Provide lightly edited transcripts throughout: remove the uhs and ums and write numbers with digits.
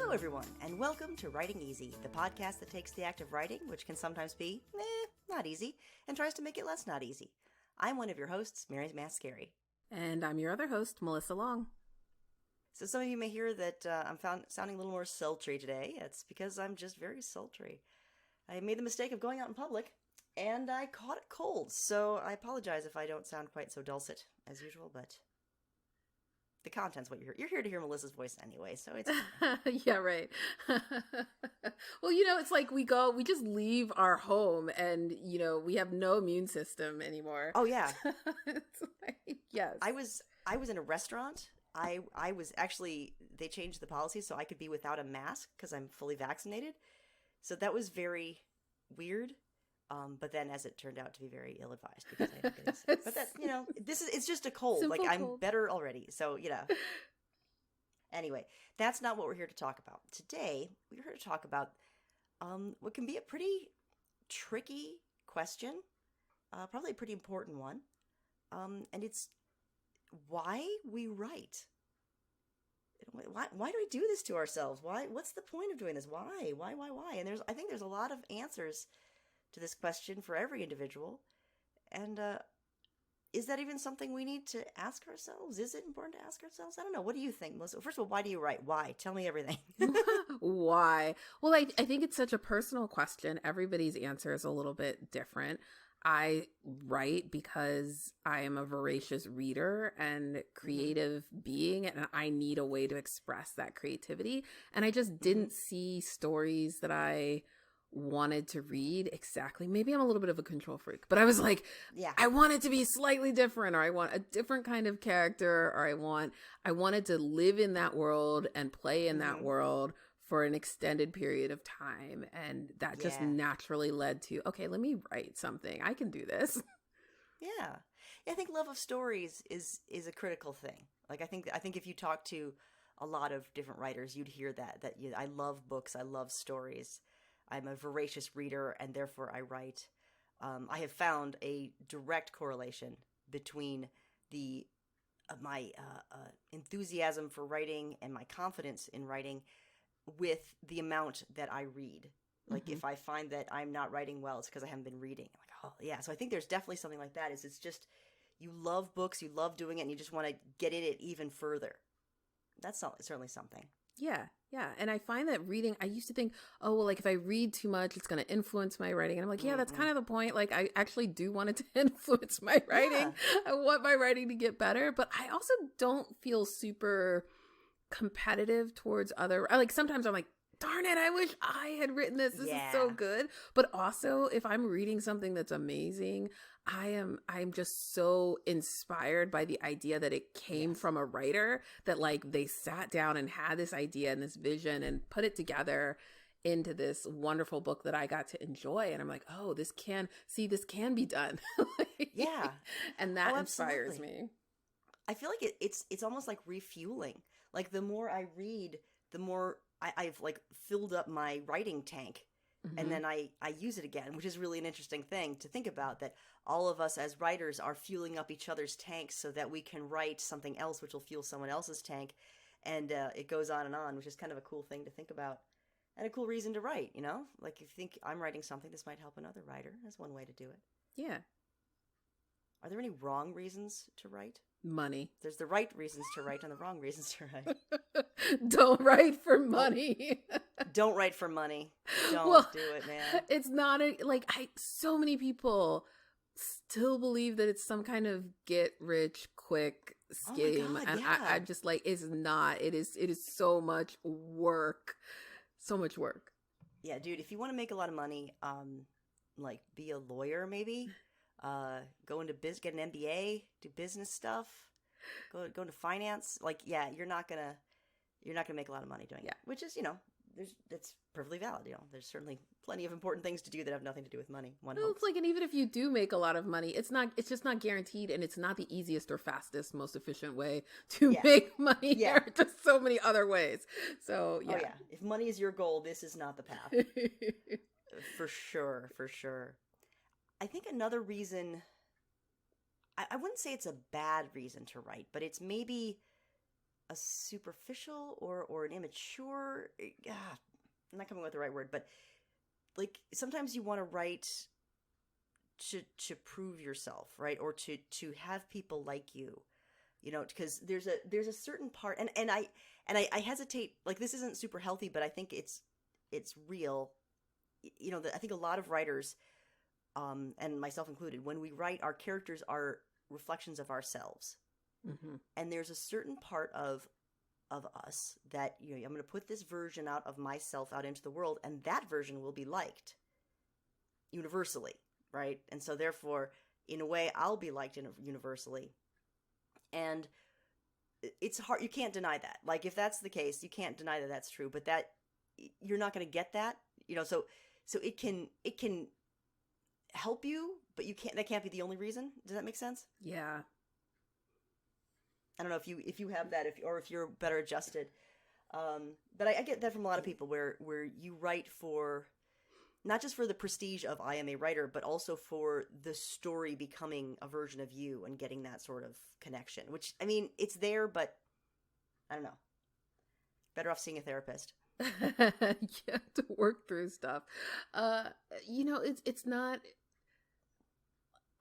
Hello, everyone, and welcome to Writing Easy, the podcast that takes the act of writing, which can sometimes be, not easy, and tries to make it less not easy. I'm one of your hosts, Mary Mascari. And I'm your other host, Melissa Long. So some of you may hear that I'm sounding a little more sultry today. It's because I'm just very sultry. I made the mistake of going out in public, and I caught it cold, so I apologize if I don't sound quite so dulcet as usual, but the content's what you're here to hear Melissa's voice anyway, so it's Yeah, right. Well, it's like we just leave our home and, we have no immune system anymore. Oh, yeah. It's like, yes. I was in a restaurant. I was actually, they changed the policy so I could be without a mask because I'm fully vaccinated. So that was very weird. But then, as it turned out to be very ill-advised because I ended up getting sick. But that, it's just a cold. Simple I'm cold. better already. So, Anyway, that's not what we're here to talk about. Today, we're here to talk about what can be a pretty tricky question, probably a pretty important one. And it's why we write. Why do we do this to ourselves? What's the point of doing this? Why? And I think there's a lot of answers to this question for every individual. And is that even something we need to ask ourselves? Is it important to ask ourselves? I don't know. What do you think, Melissa? First of all, why do you write? Why? Tell me everything. Why? Well, I think it's such a personal question. Everybody's answer is a little bit different. I write because I am a voracious reader and creative being, and I need a way to express that creativity. And I just didn't see stories that I wanted to read exactly. Maybe I'm a little bit of a control freak, but I was like, yeah, I want it to be slightly different, or I want a different kind of character, or I wanted to live in that world and play in that world for an extended period of time. And that just naturally led to, okay, let me write something. I can do this. Yeah. I think love of stories is a critical thing. Like, I think if you talk to a lot of different writers, you'd hear that I love books. I love stories. I'm a voracious reader, and therefore I write. I have found a direct correlation between my enthusiasm for writing and my confidence in writing with the amount that I read. Like, if I find that I'm not writing well, it's because I haven't been reading. I'm like, oh, yeah. So I think there's definitely something like that. It's just you love books, you love doing it, and you just want to get in it even further. That's certainly something. Yeah. And I find that reading, I used to think, oh, well, like if I read too much, it's going to influence my writing. And I'm like, yeah, that's kind of the point. Like, I actually do want it to influence my writing. Yeah. I want my writing to get better. But I also don't feel super competitive towards like sometimes I'm like, darn it, I wish I had written this. This is so good. But also, if I'm reading something that's amazing, I'm just so inspired by the idea that it came from a writer, that like they sat down and had this idea and this vision and put it together into this wonderful book that I got to enjoy. And I'm like, oh, this can be done. Yeah. And that inspires me. I feel like it's almost like refueling. Like, the more I read, the more I've like filled up my writing tank, and then I use it again, which is really an interesting thing to think about, that all of us as writers are fueling up each other's tanks so that we can write something else which will fuel someone else's tank, and it goes on, which is kind of a cool thing to think about, and a cool reason to write, Like, if you think I'm writing something, this might help another writer. That's one way to do it. Yeah. Are there any wrong reasons to write? Money. There's the right reasons to write and the wrong reasons to write. Don't write for money. Don't write for money. Don't do it, man. It's not so many people still believe that it's some kind of get rich quick scheme. Oh my God, and yeah. I'm just like, it's not. It is so much work. So much work. Yeah, dude, if you want to make a lot of money, like be a lawyer maybe. Go into get an MBA, do business stuff, go into finance. Like, yeah, you're not gonna make a lot of money doing it, which is, that's perfectly valid. There's certainly plenty of important things to do that have nothing to do with money. It's like, and even if you do make a lot of money, it's just not guaranteed, and it's not the easiest or fastest, most efficient way to make money. Yeah. There are just so many other ways. So yeah. Oh yeah. If money is your goal, this is not the path. For sure. I think another reason, I wouldn't say it's a bad reason to write, but it's maybe a superficial or an immature. I'm not coming up with the right word, but like sometimes you want to write to prove yourself, right? Or to have people like you, because there's a certain part, and I hesitate, like this isn't super healthy, but I think it's real. I think a lot of writers, and myself included, when we write, our characters are reflections of ourselves. Mm-hmm. And there's a certain part of us that I'm going to put this version out of myself out into the world, and that version will be liked universally, right? And so therefore, in a way, I'll be liked universally. And it's hard. You can't deny that. Like if that's the case, you can't deny that that's true. But that you're not going to get that. So it can help you, but you can't. That can't be the only reason. Does that make sense? Yeah. I don't know if you have that, if you're better adjusted. But I get that from a lot of people where you write for, not just for the prestige of I am a writer, but also for the story becoming a version of you and getting that sort of connection, which, I mean, it's there, but I don't know. Better off seeing a therapist. Yeah, to work through stuff. It's not,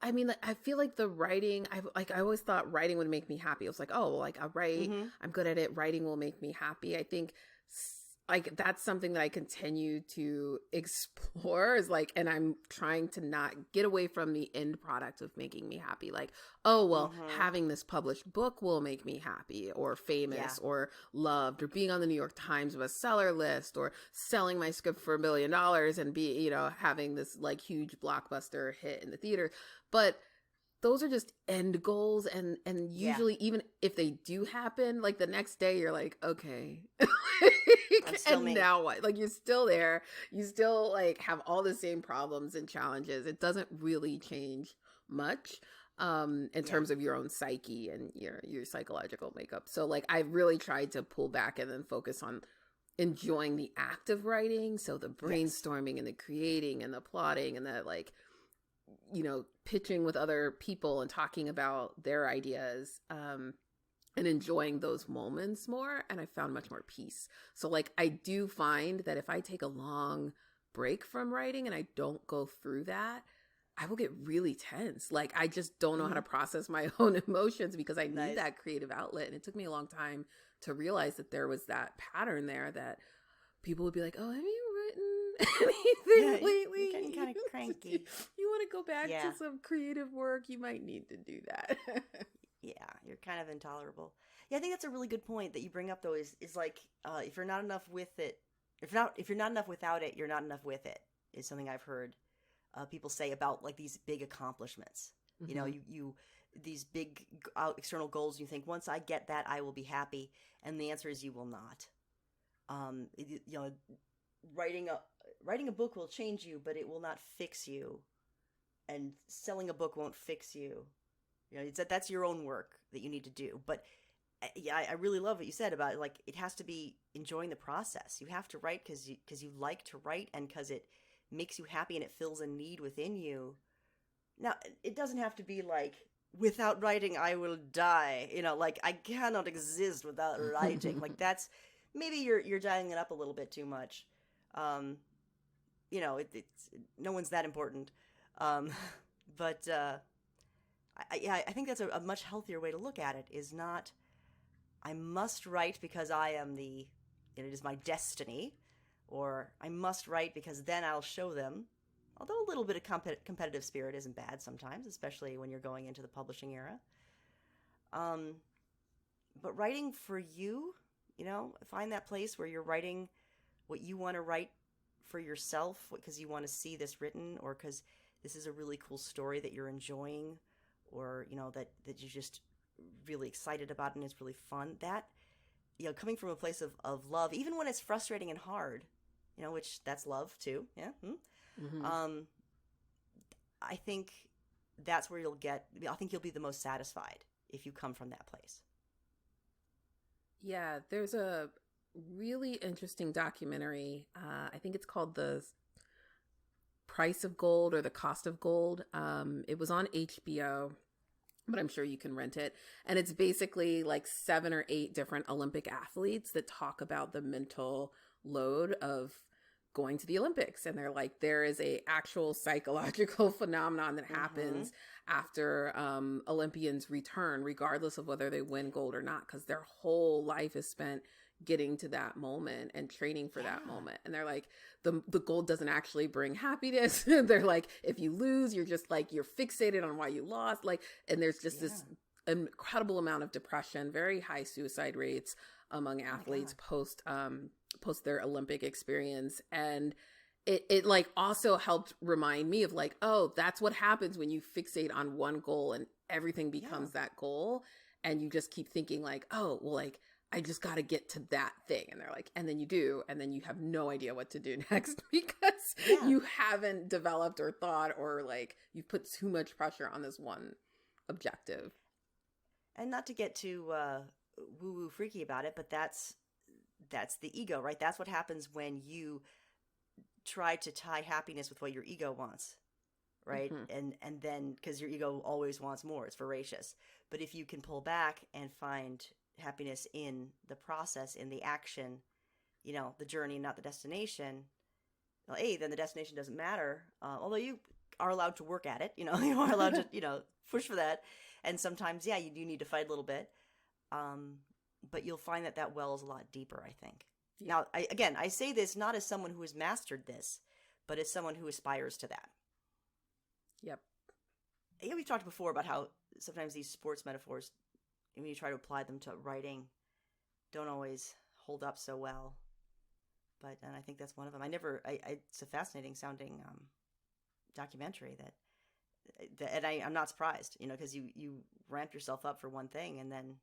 I mean, like, I feel like the writing, I always thought writing would make me happy. It was like, oh, like I'll write, Mm-hmm. I'm good at it. Writing will make me happy. I think like that's something that I continue to explore is like, and I'm trying to not get away from the end product of making me happy. Like, oh, well, Mm-hmm. having this published book will make me happy or famous or loved or being on the New York Times bestseller list or selling my script for $1 million and having this like huge blockbuster hit in the theater. But those are just end goals, and usually even if they do happen, like the next day you're like, okay. And me. now what? Like you're still there. You still like have all the same problems and challenges. It doesn't really change much in terms of your own psyche and your psychological makeup. So like I've really tried to pull back and then focus on enjoying the act of writing. So the brainstorming and the creating and the plotting and the like, pitching with other people and talking about their ideas, and enjoying those moments more. And I found much more peace. So like, I do find that if I take a long break from writing and I don't go through that, I will get really tense. Like, I just don't know how to process my own emotions because I need that creative outlet. And it took me a long time to realize that there was that pattern there that people would be like, oh, have you written anything lately? You're getting kind of cranky. You want to go back to some creative work? You might need to do that. Yeah, you're kind of intolerable. Yeah, I think that's a really good point that you bring up though, is like if you're not enough with it, if you're not enough without it, you're not enough with it, is something I've heard people say about like these big accomplishments. Mm-hmm. You these big external goals, you think once I get that I will be happy, and the answer is you will not. Writing a book will change you, but it will not fix you, and selling a book won't fix you. That's your own work that you need to do. But I really love what you said about like it has to be enjoying the process. You have to write because you like to write and because it makes you happy and it fills a need within you. Now it doesn't have to be like without writing I will die. Like I cannot exist without writing. Like that's maybe you're dialing it up a little bit too much. It's no one's that important. But I think that's a much healthier way to look at it, is not, I must write because it is my destiny, or I must write because then I'll show them. Although a little bit of competitive spirit isn't bad sometimes, especially when you're going into the publishing era. But writing for you, find that place where you're writing what you want to write for yourself, because you want to see this written, or because this is a really cool story that you're enjoying, or that you're just really excited about and it's really fun. That coming from a place of love, even when it's frustrating and hard, which that's love too. Yeah. Mm-hmm. I think that's where I think you'll be the most satisfied if you come from that place. Yeah, there's a really interesting documentary. I think it's called The Price of Gold or The Cost of Gold. It was on HBO. but I'm sure you can rent it. And it's basically like 7 or 8 different Olympic athletes that talk about the mental load of going to the Olympics. And they're like, there is a actual psychological phenomenon that happens after Olympians return, regardless of whether they win gold or not, because their whole life is spent getting to that moment and training for that moment. And they're like, the gold doesn't actually bring happiness. They're like, if you lose, you're just like, you're fixated on why you lost. Like, and there's just this incredible amount of depression, very high suicide rates among athletes post their Olympic experience. And it like also helped remind me of like, oh, that's what happens when you fixate on one goal and everything becomes that goal. And you just keep thinking like, oh, well, like, I just got to get to that thing. And they're like, and then you do, and then you have no idea what to do next because you haven't developed or thought, or like you've put too much pressure on this one objective. And not to get too woo-woo freaky about it, but that's the ego, right? That's what happens when you try to tie happiness with what your ego wants, right? And then, because your ego always wants more, it's voracious. But if you can pull back and find happiness in the process, in the action, you know, the journey, not the destination, well, then the destination doesn't matter. Although you are allowed to work at it, you know, you are allowed to, you know, push for that. And sometimes, you do need to fight a little bit. But you'll find that well is a lot deeper, I think. Now, I say this not as someone who has mastered this, but as someone who aspires to that. Yep. Yeah, we've talked before about how sometimes these sports metaphors, when you try to apply them to writing, don't always hold up so well. And I think that's one of them. It's a fascinating sounding documentary and I'm not surprised, you know, because you ramp yourself up for one thing, and then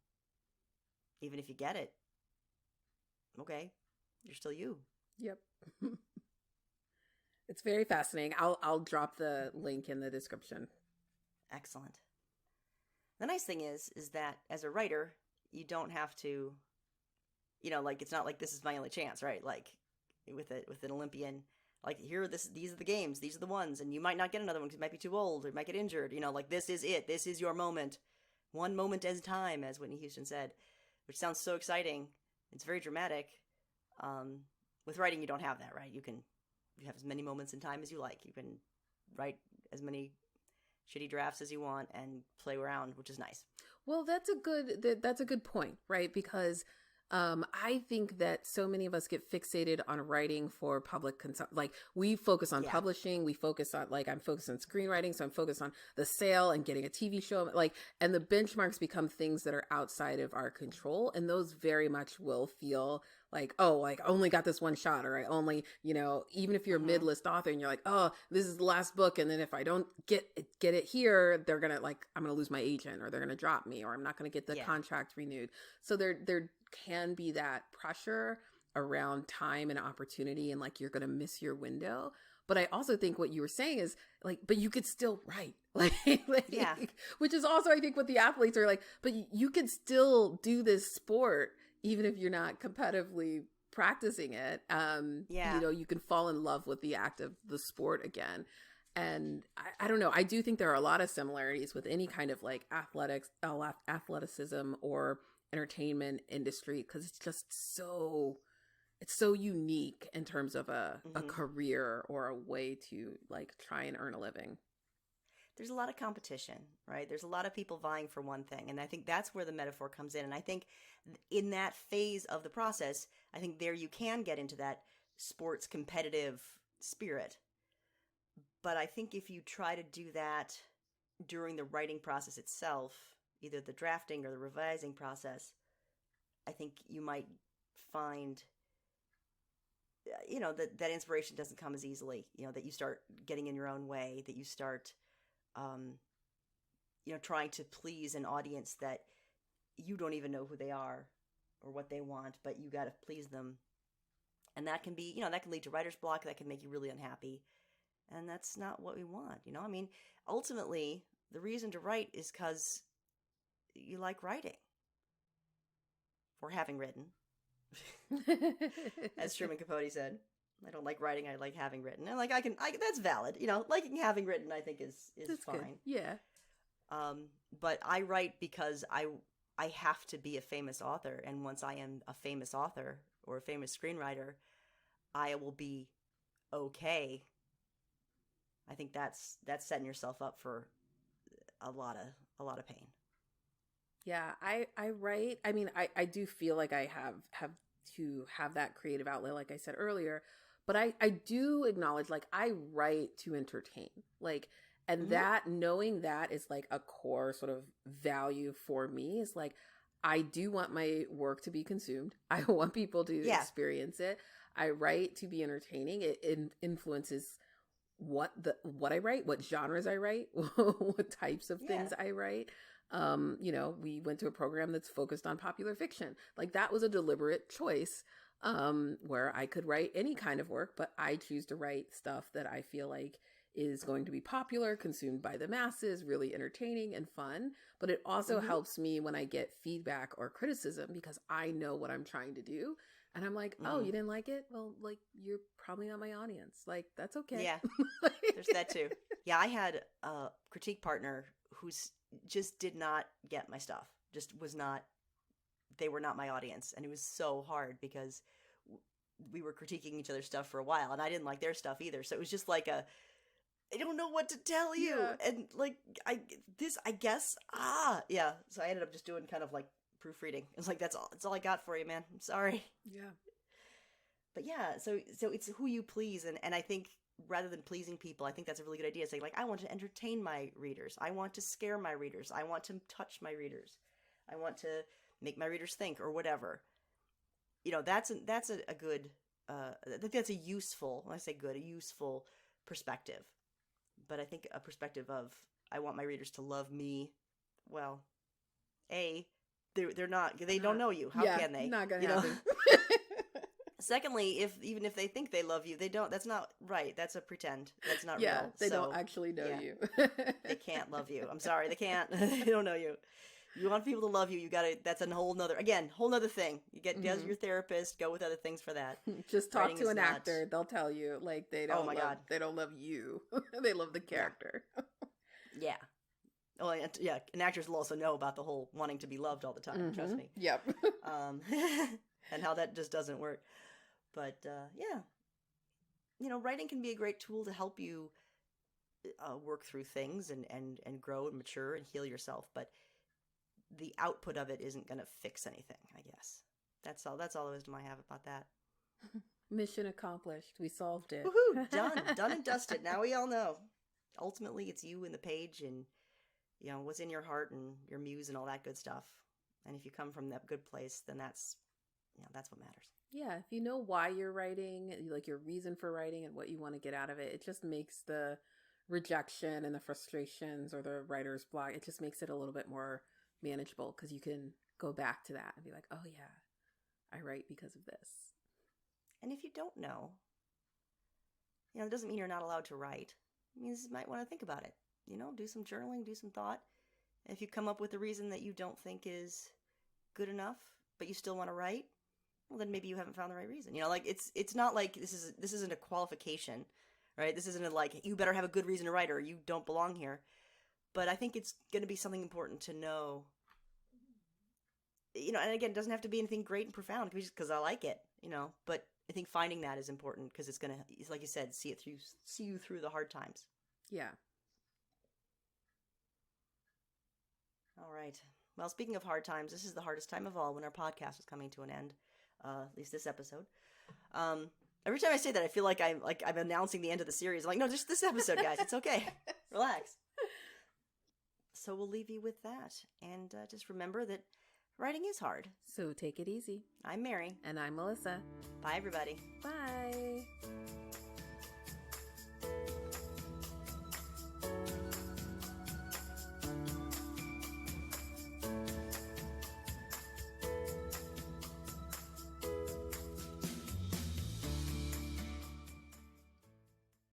even if you get it, okay, you're still you. Yep. It's very fascinating. I'll drop the link in the description. Excellent. The nice thing is that as a writer, you don't have to, you know, like, it's not like this is my only chance, right? Like with an Olympian, like, these are the games, these are the ones, and you might not get another one because you might be too old or you might get injured. You know, like, this is it. This is your moment. One moment at a time, as Whitney Houston said, which sounds so exciting. It's very dramatic. With writing, you don't have that, right? You have as many moments in time as you like. You can write as many shitty drafts as you want and play around, which is nice. Well, that's a good point, right? Because I think that so many of us get fixated on writing for public consumption. Like, we focus on publishing, we focus on, like, I'm focused on screenwriting, so I'm focused on the sale and getting a TV show, like, and the benchmarks become things that are outside of our control, and those very much will feel like, oh, like, I only got this one shot, or I only, you know, even if you're a mid-list author and you're like, oh, this is the last book, and then if I don't get it here, they're gonna, like, I'm gonna lose my agent, or they're gonna drop me, or I'm not gonna get the contract renewed. So there can be that pressure around time and opportunity, and like, you're gonna miss your window. But I also think what you were saying is like, but you could still write, like, which is also, I think, what the athletes are like, but you could still do this sport even if you're not competitively practicing it. You know, you can fall in love with the act of the sport again. And I don't know, I do think there are a lot of similarities with any kind of like athleticism or entertainment industry, because it's just so unique in terms of a career or a way to like try and earn a living. There's a lot of competition, right? There's a lot of people vying for one thing. And I think that's where the metaphor comes in. And I think in that phase of the process, I think there you can get into that sports competitive spirit. But I think if you try to do that during the writing process itself, either the drafting or the revising process, I think you might find, you know, that inspiration doesn't come as easily, you know, that you start getting in your own way, that you start, you know, trying to please an audience that you don't even know who they are or what they want, but you got to please them. And that can be, you know, that can lead to writer's block, that can make you really unhappy. And that's not what we want, you know? I mean, ultimately, the reason to write is because you like writing. Or having written. As Truman Capote said, I don't like writing, I like having written. And like, I that's valid, you know, liking having written, I think is fine. Good. Yeah. But I write because I have to be a famous author, and once I am a famous author or a famous screenwriter, I will be okay. I think that's setting yourself up for a lot of pain. Yeah, I write. I mean, I do feel like I have to have that creative outlet, like I said earlier. But I do acknowledge, like, I write to entertain. Like, and Mm-hmm. that, knowing that is like a core sort of value for me, is like, I do want my work to be consumed. I want people to Yeah. experience it. I write to be entertaining. It influences what I write, what genres I write, what types of Yeah. things I write. We went to a program that's focused on popular fiction. Like, that was a deliberate choice, where I could write any kind of work, but I choose to write stuff that I feel like is going to be popular, consumed by the masses, really entertaining and fun. But it also Mm-hmm. helps me when I get feedback or criticism, because I know what I'm trying to do. And I'm like, oh, Mm-hmm. you didn't like it? Well, like, you're probably not my audience. Like, that's okay. Yeah. There's that too. Yeah, I had a critique partner who's just did not get my stuff. Just was not. They were not my audience, and it was so hard because we were critiquing each other's stuff for a while, and I didn't like their stuff either. So it was just like I don't know what to tell you, Yeah. and like I guess yeah. So I ended up just doing kind of like proofreading. It was like that's all I got for you, man. I'm sorry. Yeah. But yeah, so it's who you please, and I think rather than pleasing people, I think that's a really good idea. Saying like, I want to entertain my readers, I want to scare my readers, I want to touch my readers, I want to make my readers think or whatever. That's a good. I think that's a useful. When I say good, a useful perspective. But I think a perspective of I want my readers to love me. Well, a they're not. They don't know you. How Yeah, can they? not gonna You know. happen. Secondly, even if they think they love you, they don't. That's not right. That's a pretend. That's not Yeah, real. they So don't actually know yeah, you. they can't love you. I'm sorry, they can't. They don't know you. You want people to love you. You gotta. That's a whole nother thing. You get does Mhm. your therapist. Go with other things for that. Just talk Writing to is an not. actor; they'll tell you like Oh my god. they don't love you. They love the Yeah. character. Yeah. Oh yeah. And actors will also know about the whole wanting to be loved all the time. Trust me. Yep. Um, and how that just doesn't work. But yeah, writing can be a great tool to help you work through things and grow and mature and heal yourself. But the output of it isn't going to fix anything, I guess. That's all the wisdom I have about that. Mission accomplished. We solved it. Woohoo! Done and dusted. Now we all know. Ultimately, it's you and the page and what's in your heart and your muse and all that good stuff. And if you come from that good place, then that's what matters. Yeah, if you know why you're writing, like your reason for writing and what you want to get out of it, it just makes the rejection and the frustrations or the writer's block, it just makes it a little bit more manageable, because you can go back to that and be like, oh yeah, I write because of this. And if you don't know, it doesn't mean you're not allowed to write. It means you might want to think about it. Do some journaling, do some thought. And if you come up with a reason that you don't think is good enough, but you still want to write, well, then maybe you haven't found the right reason. Like it's not like this isn't a qualification, right? This isn't like you better have a good reason to write or you don't belong here. But I think it's going to be something important to know. And again, it doesn't have to be anything great and profound. It can be just because I like it, But I think finding that is important because it's like you said, see you through the hard times. Yeah. All right. Well, speaking of hard times, this is the hardest time of all when our podcast is coming to an end. At least this episode. Every time I say that, I feel like I'm announcing the end of the series. I'm like, no, just this episode, guys. It's okay. Relax. So we'll leave you with that, and just remember that writing is hard. So take it easy. I'm Mary. And I'm Melissa. Bye, everybody. Bye.